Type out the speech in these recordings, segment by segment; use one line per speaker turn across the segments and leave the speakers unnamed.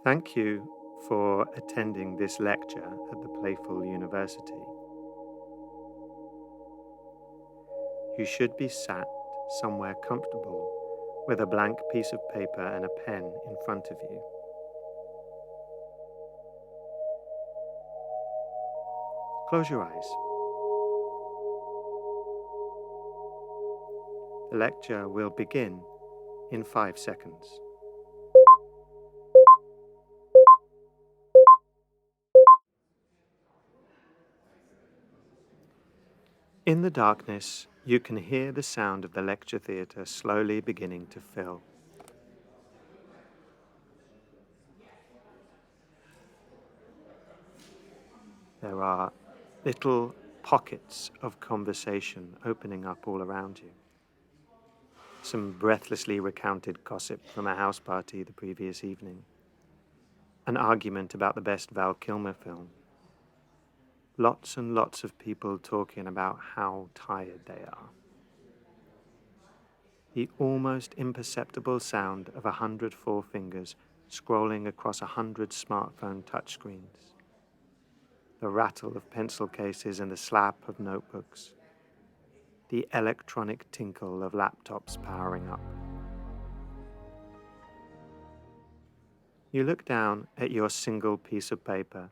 Thank you for attending this lecture at the Playful University. You should be sat somewhere comfortable with a blank piece of paper and a pen in front of you. Close your eyes. The lecture will begin in 5 seconds. In the darkness, you can hear the sound of the lecture theatre slowly beginning to fill. There are little pockets of conversation opening up all around you. Some breathlessly recounted gossip from a house party the previous evening. An argument about the best Val Kilmer film. Lots and lots of people talking about how tired they are. The almost imperceptible sound of 100 forefingers scrolling across 100 smartphone touchscreens. The rattle of pencil cases and the slap of notebooks. The electronic tinkle of laptops powering up. You look down at your single piece of paper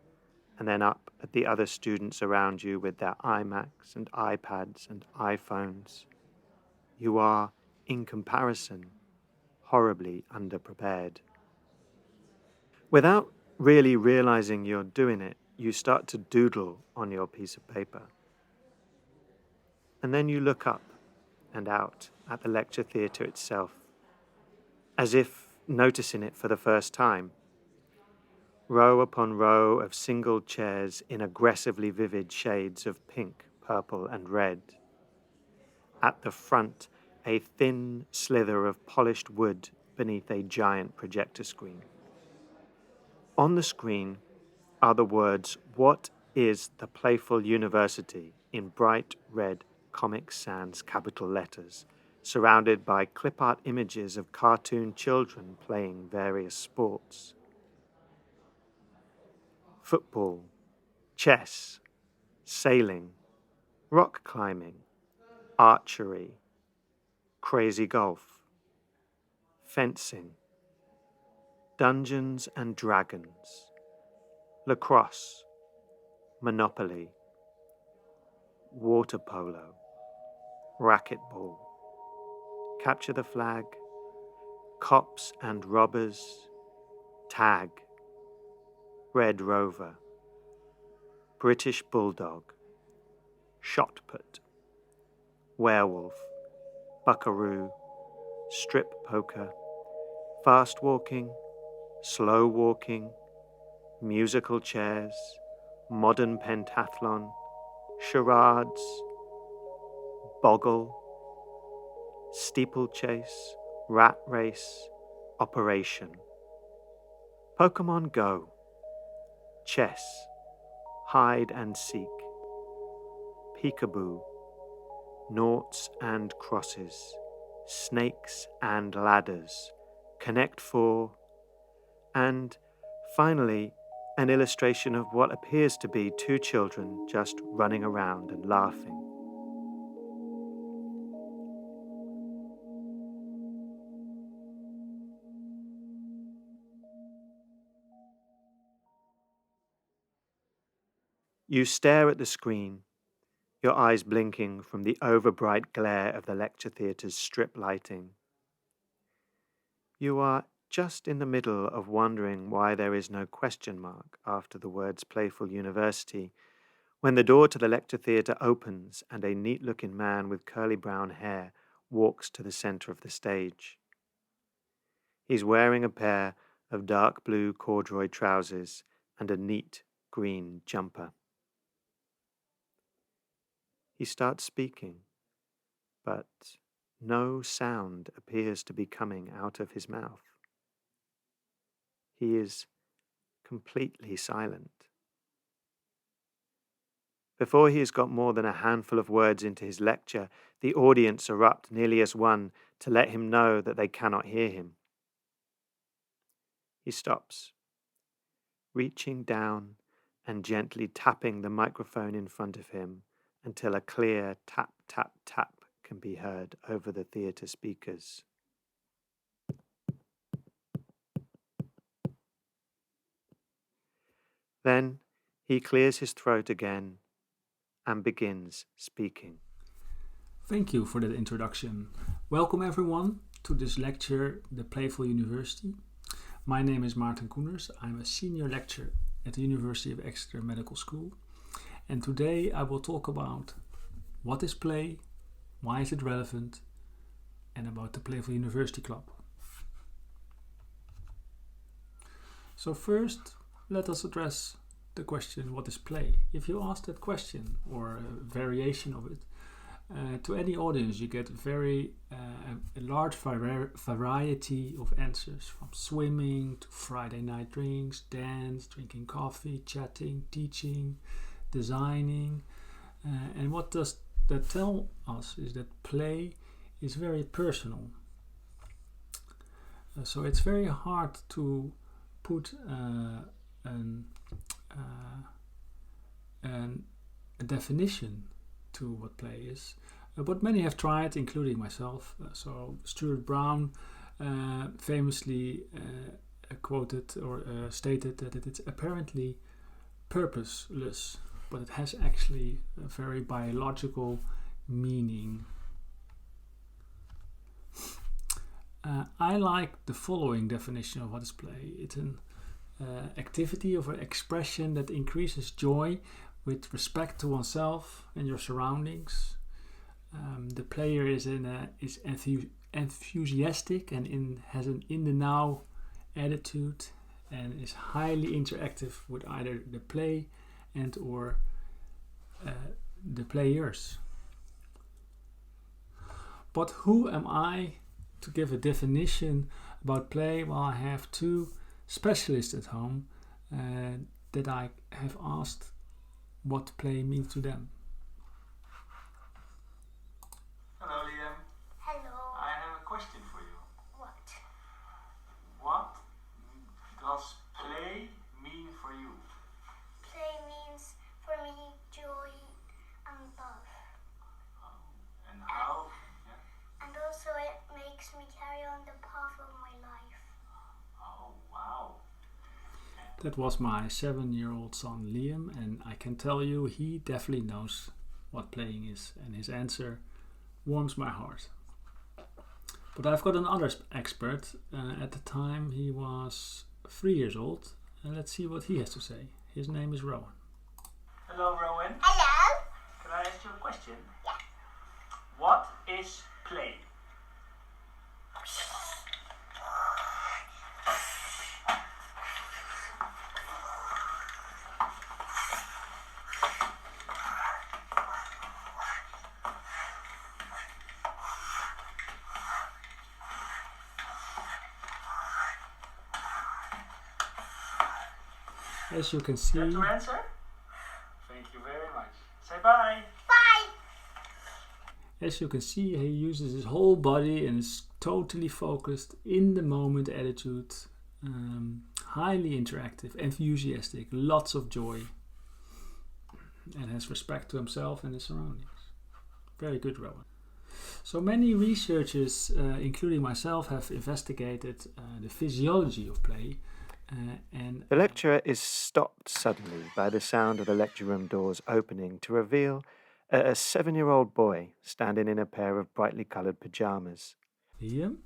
and then up at the other students around you with their iMacs and iPads and iPhones. You are, in comparison, horribly underprepared. Without really realizing you're doing it, you start to doodle on your piece of paper. And then you look up and out at the lecture theatre itself, as if noticing it for the first time. Row upon row of single chairs in aggressively vivid shades of pink, purple, and red. At the front, a thin slither of polished wood beneath a giant projector screen. On the screen are the words, "What is the Playful University?" in bright red Comic Sans capital letters, surrounded by clip art images of cartoon children playing various sports. Football, chess, sailing, rock climbing, archery, crazy golf, fencing, Dungeons and Dragons, lacrosse, Monopoly, water polo, racquetball, capture the flag, cops and robbers, tag, Red Rover, British Bulldog, shot put, werewolf, buckaroo, strip poker, fast walking, slow walking, musical chairs, modern pentathlon, charades, boggle, steeplechase, rat race, operation, Pokemon Go, chess, hide and seek, peekaboo, noughts and crosses, snakes and ladders, Connect Four, and finally, an illustration of what appears to be two children just running around and laughing. You stare at the screen, your eyes blinking from the overbright glare of the lecture theatre's strip lighting. You are just in the middle of wondering why there is no question mark after the words Playful University, when the door to the lecture theatre opens and a neat-looking man with curly brown hair walks to the center of the stage. He's wearing a pair of dark blue corduroy trousers and a neat green jumper. He starts speaking, but no sound appears to be coming out of his mouth. He is completely silent. Before he has got more than a handful of words into his lecture, the audience erupt nearly as one to let him know that they cannot hear him. He stops reaching down and gently tapping the microphone in front of him until a clear tap, tap, tap can be heard over the theatre speakers. Then he clears his throat again and begins speaking.
Thank you for that introduction. Welcome everyone to this lecture, The Playful University. My name is Maarten Koeners. I'm a senior lecturer at the University of Exeter Medical School. And today I will talk about what is play, why is it relevant, and about the Playful University Club. So first, let us address the question, what is play? If you ask that question or a variation of it to any audience, you get a large variety of answers, from swimming to Friday night drinks, dance, drinking coffee, chatting, teaching, designing. And what does that tell us is that play is very personal. So it's very hard to put a definition to what play is, but many have tried, including myself. So Stuart Brown famously quoted or stated that it's apparently purposeless, but it has actually a very biological meaning. I like the following definition of what is play. It's an activity or an expression that increases joy with respect to oneself and your surroundings. The player is enthusiastic and has an in the now attitude and is highly interactive with either the play and or the players. But who am I to give a definition about play? Well, I have two specialists at home that I have asked what play means to them.
Hello, Liam.
Hello.
I have a question for you.
What?
What does play mean for you?
Play means for me joy and love.
And how?
And also it makes me carry on the path of my life.
Oh, wow.
That was my 7-year-old son Liam, and I can tell you he definitely knows what playing is, and his answer warms my heart. But I've got another expert. At the time he was 3 years old, and let's see what he has to say. His name is Rowan.
Hello, Rowan.
Hello.
Can I ask you a question?
Yeah.
What is play?
As you can see,
That's your answer? Thank you very much. Say bye.
Bye.
As you can see, he uses his whole body and is totally focused, in the moment attitude, highly interactive, enthusiastic, lots of joy, and has respect to himself and his surroundings. Very good, Rowan. So many researchers, including myself, have investigated the physiology of play. And
The lecturer is stopped suddenly by the sound of the lecture room doors opening to reveal a 7-year-old boy standing in a pair of brightly coloured pyjamas.
Liam,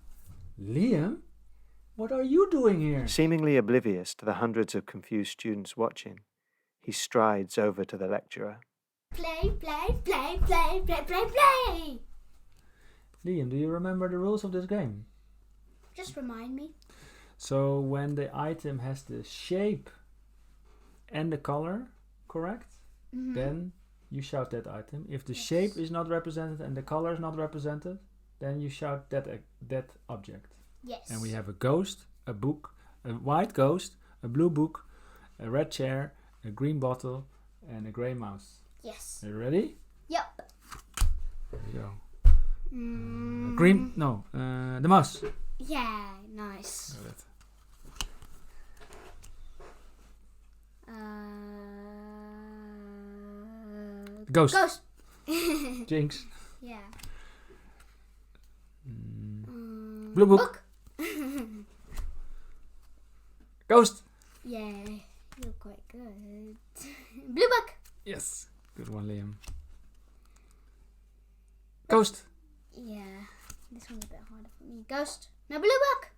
what are you doing here?
Seemingly oblivious to the hundreds of confused students watching, he strides over to the lecturer.
Play, play, play, play, play, play, play.
Liam, do you remember the rules of this game?
Just remind me.
So when the item has the shape and the color correct, then you shout that item. If the shape is not represented and the color is not represented, then you shout that object.
Yes.
And we have a ghost, a book, a white ghost, a blue book, a red chair, a green bottle, and a grey mouse.
Yes.
Are you ready?
Yep.
There you go. The mouse.
Yeah, nice.
Ghost.
Ghost.
Jinx.
Yeah.
Blue book. Ghost.
Yeah, you're quite good. Blue book.
Yes. Good one, Liam. Ghost.
Yeah, this one's a bit harder for me. Ghost. No, blue book.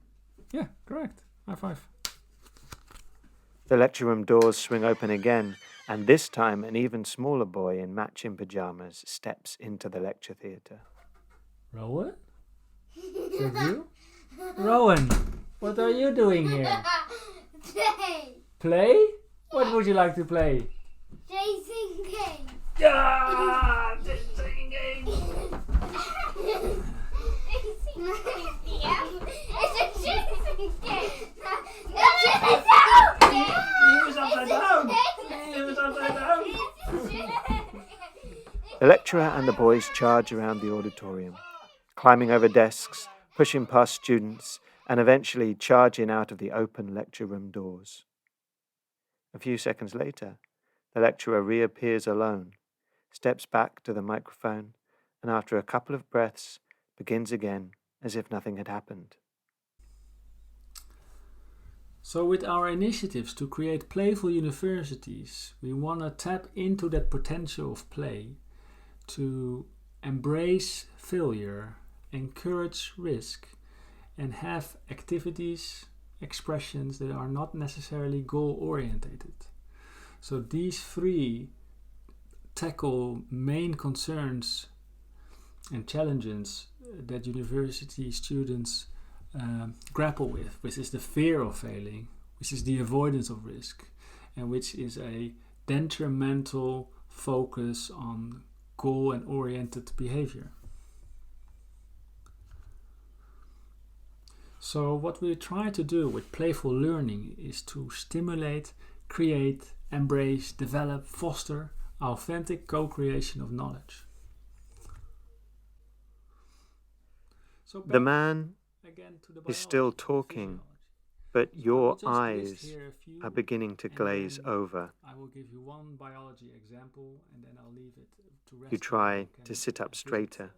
Yeah, correct. High five.
The lecture room doors swing open again, and this time an even smaller boy in matching pajamas steps into the lecture theatre.
Rowan? Is that you? Rowan, what are you doing here?
Play.
Play? What would you like to play?
Chasing game.
Ah, chasing game.
It's a chasing game. No,
He was upside down. He was upside down.
The lecturer and the boys charge around the auditorium, climbing over desks, pushing past students, and eventually charging out of the open lecture room doors. A few seconds later, the lecturer reappears alone, steps back to the microphone, and after a couple of breaths, begins again as if nothing had happened.
So with our initiatives to create playful universities, we want to tap into that potential of play to embrace failure, encourage risk, and have activities, expressions that are not necessarily goal-orientated. So these three tackle main concerns and challenges that university students grapple with, which is the fear of failing, which is the avoidance of risk, and which is a detrimental focus on goal and oriented behavior. So what we try to do with playful learning is to stimulate, create, embrace, develop, foster authentic co-creation of knowledge. So
The man
again to the
is still
biology,
talking,
physiology.
but your
I will just list
eyes
here a few,
are beginning to
and
glaze
then
over.
I will give you one biology example and then I'll leave it to rest.
You try
and
to
can
sit up
visit,
straighter.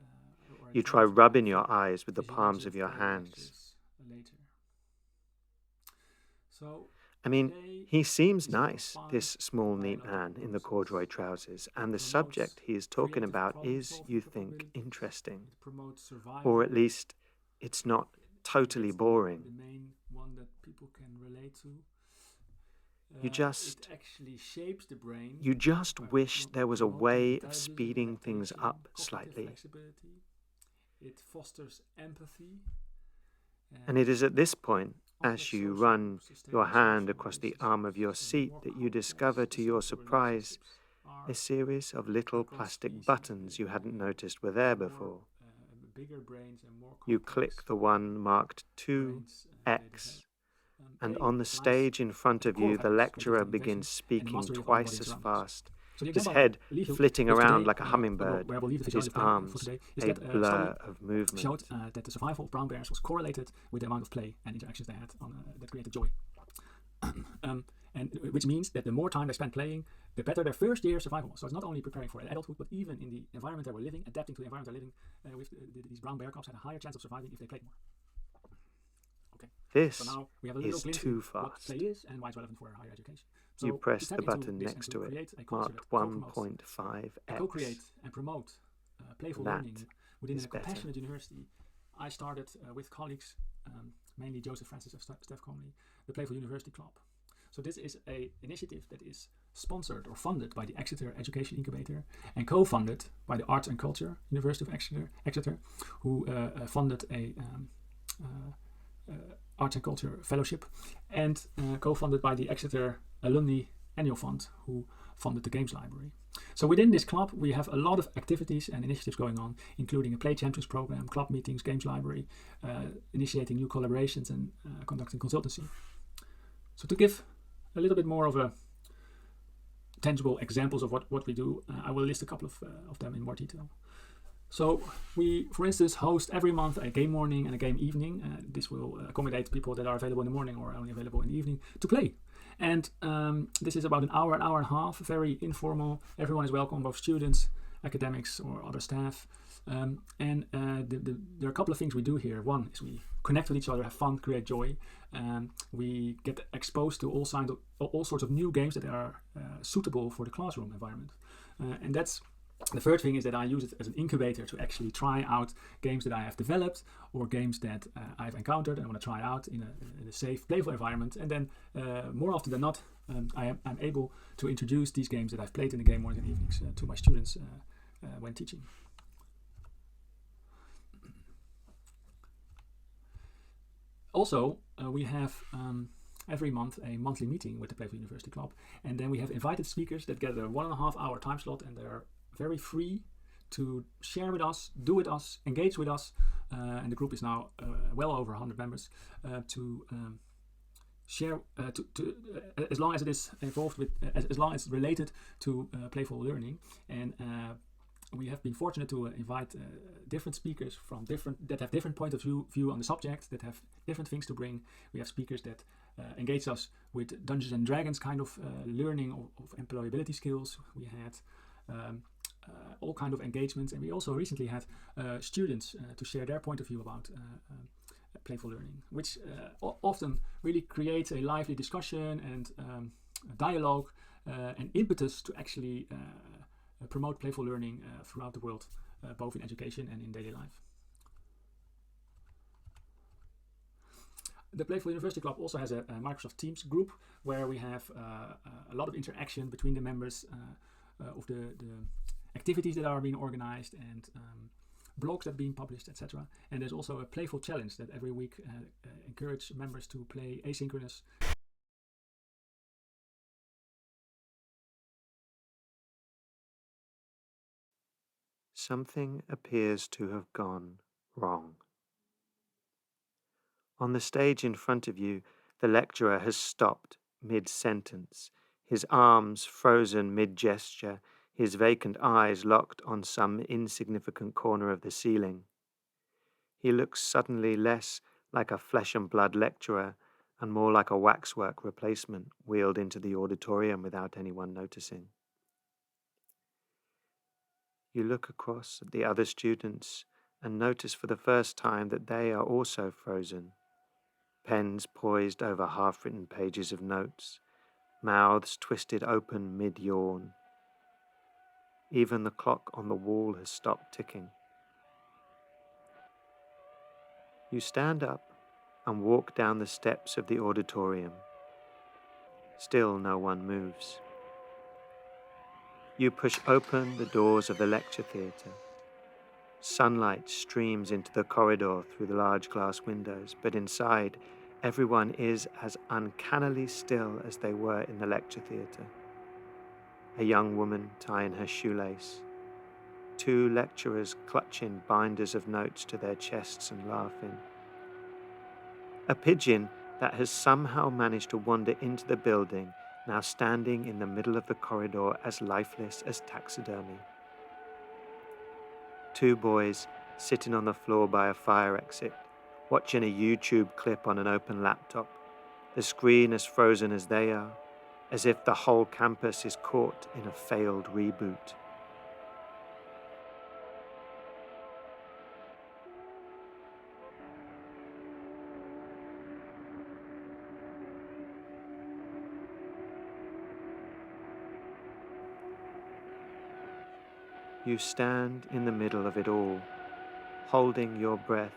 or
You
attempt
try
to
rubbing your
identify
eyes with the palms of your
physiology play like
hands.
this later. So
I mean,
today
he seems
is about
nice,
fun,
this small, neat
biological
man in the
process.
corduroy trousers, and the
Promotes
subject he is talking
creative
about
problem
is,
solving
you think,
capabilities.
interesting.
It promotes survival.
Or at least it's not totally
That's
boring.
the main one that people can relate to.
You just-
it actually shapes the brain.
You just
by
wish there was a
promoting
way of
intelligence,
speeding things
adaptation,
up
cognitive
slightly.
flexibility. It fosters empathy.
And it is at this point,
complex
as you
social,
run your
sustainable
hand
social
across the
relationships.
arm of your
So the
seat,
more
that you
complex
discover to
the
your
social
surprise
relationships are
a series of little
across
plastic
species,
buttons you hadn't noticed were there
more,
before.
bigger brains and more
You
complex
click the one marked
brains, they
2X,
develop.
and
Play
on the
applies
stage in front
to
of
the core
you,
of
the
happiness,
lecturer
conflict
begins
and
speaking
mastery of our
twice
body
as
surroundings.
fast,
So the
his
example
head
I'll leave you
flitting
with
around
today,
like a hummingbird,
where I will leave the
his
physiology of play for
arms
today, is
a
that a
blur
study
of movement.
showed that the survival of brown bears was correlated with the amount of play and interactions they had on, that created joy. And which means that the more time they spent playing, the better their first year survival was. So it's not only preparing for adulthood, but even in the environment they were living, adapting to the environment they're living with, these brown bear cubs had a higher chance of surviving if they played more. Okay.
This
So now we have a little
is
glimpse
too
in what
fast.
play is and why it's relevant for higher education. So
You press
to
the
tap into
button
this
next
and
to it,
create a culture
marked
that co-promotes
1.5x.
co-create and promote playful
That
learning within
is
a
better.
compassionate university. I started with colleagues, mainly Joseph Francis and Steph Conley, the Playful University Club. So this is an initiative that is sponsored or funded by the Exeter Education Incubator and co-funded by the Arts and Culture University of Exeter, who funded a Arts and Culture Fellowship, and co-funded by the Exeter Alumni Annual Fund, who funded the Games Library. So within this club, we have a lot of activities and initiatives going on, including a Play Champions program, club meetings, Games Library, initiating new collaborations and conducting consultancy. So to give a little bit more of a tangible examples of what we do, I will list a couple of them in more detail. So we, for instance, host every month a game morning and a game evening. This will accommodate people that are available in the morning or only available in the evening to play. And this is about an hour and a half, very informal. Everyone is welcome, both students, academics, or other staff. There are a couple of things we do here. One is we connect with each other, have fun, create joy. We get exposed to all sorts of new games that are suitable for the classroom environment. And that's the third thing, is that I use it as an incubator to actually try out games that I have developed, or games that I've encountered and I want to try out in a safe, playful environment. And then more often than not, I'm able to introduce these games that I've played in the game mornings and evenings to my students when teaching. Also, we have every month a monthly meeting with the Playful University Club, and then we have invited speakers that get a 1.5 hour time slot, and they're very free to share with us, do with us, engage with us, and the group is now well over 100 members, to share, as long as it is involved with, as long as it's related to playful learning. And we have been fortunate to invite different speakers from that have different point of view on the subject, that have different things to bring. We have speakers that engage us with Dungeons and Dragons kind of learning of employability skills. We had all kind of engagements, and we also recently had students to share their point of view about playful learning, which often really creates a lively discussion and dialogue and impetus to actually promote playful learning throughout the world, both in education and in daily life. The Playful University Club also has a Microsoft Teams group where we have a lot of interaction between the members of the activities that are being organized, and blogs that are being published, etc. And there's also a playful challenge that every week encourage members to play asynchronous.
Something appears to have gone wrong. On the stage in front of you, the lecturer has stopped mid-sentence, his arms frozen mid-gesture, his vacant eyes locked on some insignificant corner of the ceiling. He looks suddenly less like a flesh and blood lecturer and more like a waxwork replacement wheeled into the auditorium without anyone noticing. You look across at the other students and notice for the first time that they are also frozen, pens poised over half-written pages of notes, mouths twisted open mid-yawn. Even the clock on the wall has stopped ticking. You stand up and walk down the steps of the auditorium. Still no one moves. You push open the doors of the lecture theatre. Sunlight streams into the corridor through the large glass windows, but inside, everyone is as uncannily still as they were in the lecture theatre. A young woman tying her shoelace. 2 lecturers clutching binders of notes to their chests and laughing. A pigeon that has somehow managed to wander into the building, now standing in the middle of the corridor as lifeless as taxidermy. 2 boys sitting on the floor by a fire exit, watching a YouTube clip on an open laptop, the screen as frozen as they are, as if the whole campus is caught in a failed reboot. You stand in the middle of it all, holding your breath,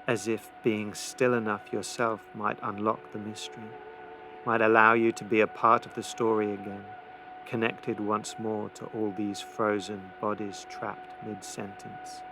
as if being still enough yourself might unlock the mystery, might allow you to be a part of the story again, connected once more to all these frozen bodies trapped mid-sentence.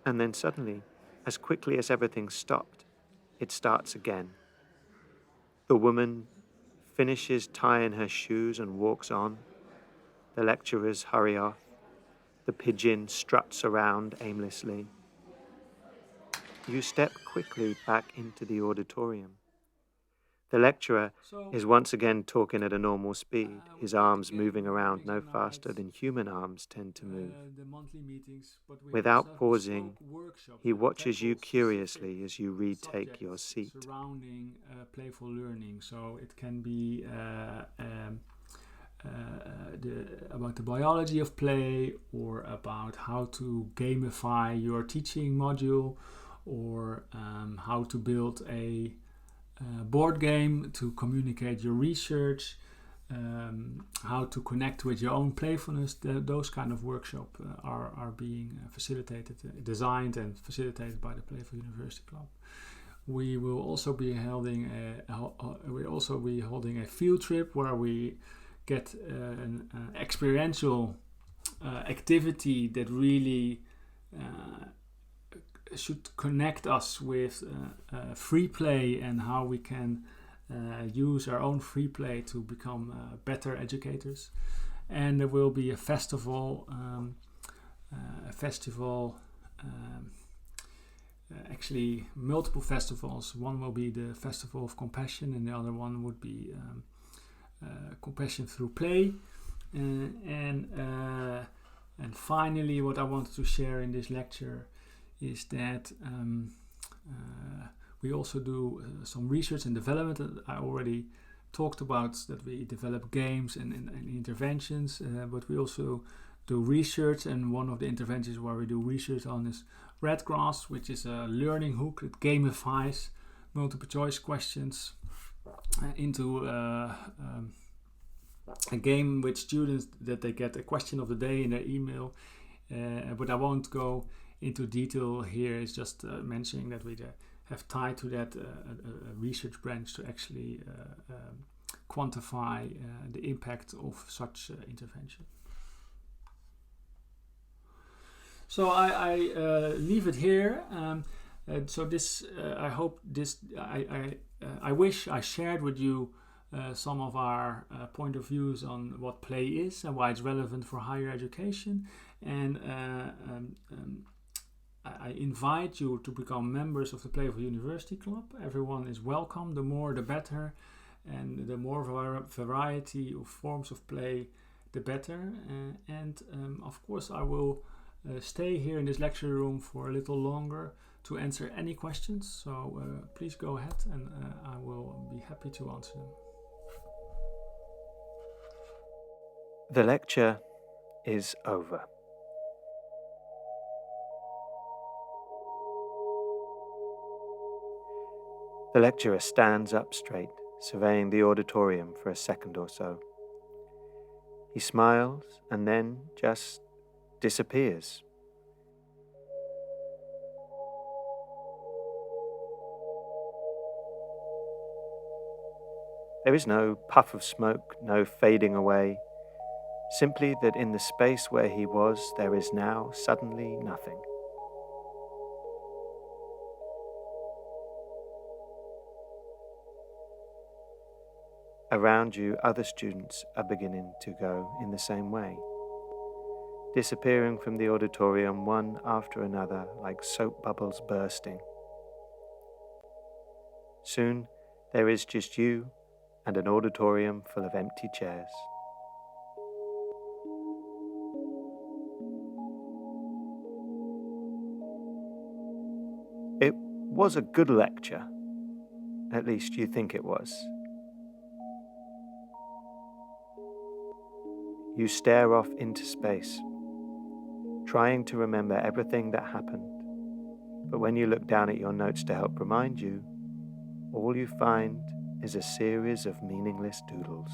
And then suddenly, As quickly as everything stopped, it starts again. The woman finishes tying her shoes and walks on. The lecturers hurry off. The pigeon struts around aimlessly. You step quickly back into the auditorium. The lecturer
So
is once again talking at a normal speed,
we
his
get
arms
again
moving around no
tonight
faster than human arms tend to move.
the monthly meetings, but we also
Without
have
pausing,
bespoke workshops
he
that
watches you
tackle specific
curiously as you retake your
subjects
seat.
surrounding playful learning. So it can be about the biology of play, or about how to gamify your teaching module, or how to build a board game to communicate your research, how to connect with your own playfulness. Those kind of workshops are being facilitated, designed and facilitated by the Playful University Club. We will also be holding a field trip where we get an experiential activity that really should connect us with free play, and how we can use our own free play to become better educators. And there will be a festival, actually multiple festivals. One will be the Festival of Compassion, and the other one would be Compassion Through Play. And finally, what I wanted to share in this lecture is that we also do some research and development. I already talked about that we develop games and interventions, but we also do research, and one of the interventions where we do research on is Redgrass, which is a learning hook that gamifies multiple choice questions into a game with students, that they get a question of the day in their email. But I won't go into detail here. It's just mentioning that we have tied to that a research branch to actually quantify the impact of such intervention. So I leave it here. So this, I hope this, I wish I shared with you some of our point of views on what play is and why it's relevant for higher education. And I invite you to become members of the Playful University Club. Everyone is welcome. The more, the better. And the more variety of forms of play, the better. Of course, I will stay here in this lecture room for a little longer to answer any questions. So please go ahead, and I will be happy to answer them.
The lecture is over. The lecturer stands up straight, surveying the auditorium for a second or so. He smiles and then just disappears. There is no puff of smoke, no fading away, simply that in the space where he was, there is now suddenly nothing. Around you, other students are beginning to go in the same way, disappearing from the auditorium one after another like soap bubbles bursting. Soon, there is just you and an auditorium full of empty chairs. It was a good lecture. At least you think it was. You stare off into space, trying to remember everything that happened. But when you look down at your notes to help remind you, all you find is a series of meaningless doodles.